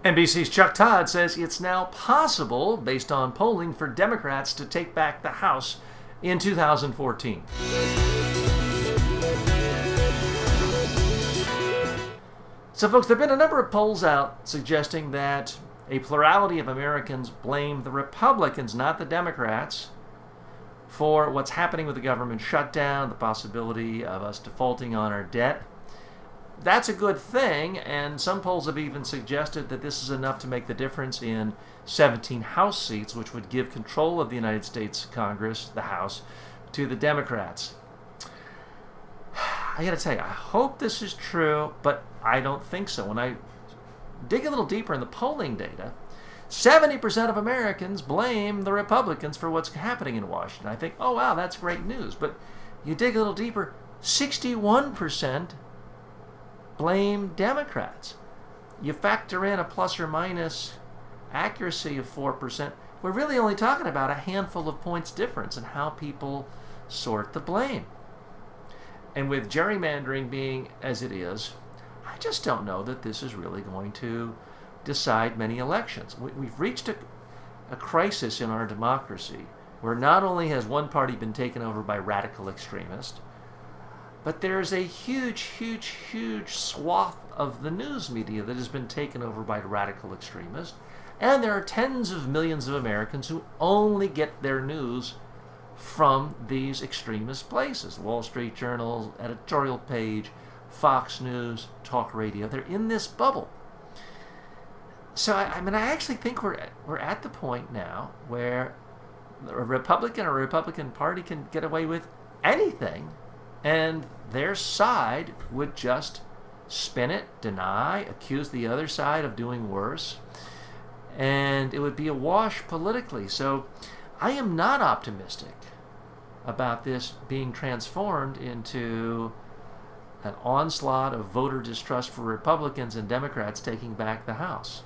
NBC's Chuck Todd says it's now possible, based on polling, for Democrats to take back the House in 2014. So, folks, there have been a number of polls out suggesting that a plurality of Americans blame the Republicans, not the Democrats, for what's happening with the government shutdown, the possibility of us defaulting on our debt. That's a good thing, and some polls have even suggested that this is enough to make the difference in 17 House seats, which would give control of the United States Congress, the House, to the Democrats. I gotta tell you, I hope this is true, but I don't think so. When I dig a little deeper in the polling data, 70% of Americans blame the Republicans for what's happening in Washington. I think, oh wow, that's great news. But you dig a little deeper, 61% blame Democrats. You factor in a plus or minus accuracy of 4%, we're really only talking about a handful of points difference in how people sort the blame. And with gerrymandering being as it is, I just don't know that this is really going to decide many elections. We've reached a crisis in our democracy where not only has one party been taken over by radical extremists, but there's a huge, huge, huge swath of the news media that has been taken over by radical extremists. And there are tens of millions of Americans who only get their news from these extremist places. Wall Street Journal, editorial page, Fox News, talk radio. They're in this bubble. So, I actually think we're at the point now where a Republican Party can get away with anything, and their side would just spin it, deny, accuse the other side of doing worse, and it would be a wash politically. So I am not optimistic about this being transformed into an onslaught of voter distrust for Republicans and Democrats taking back the House.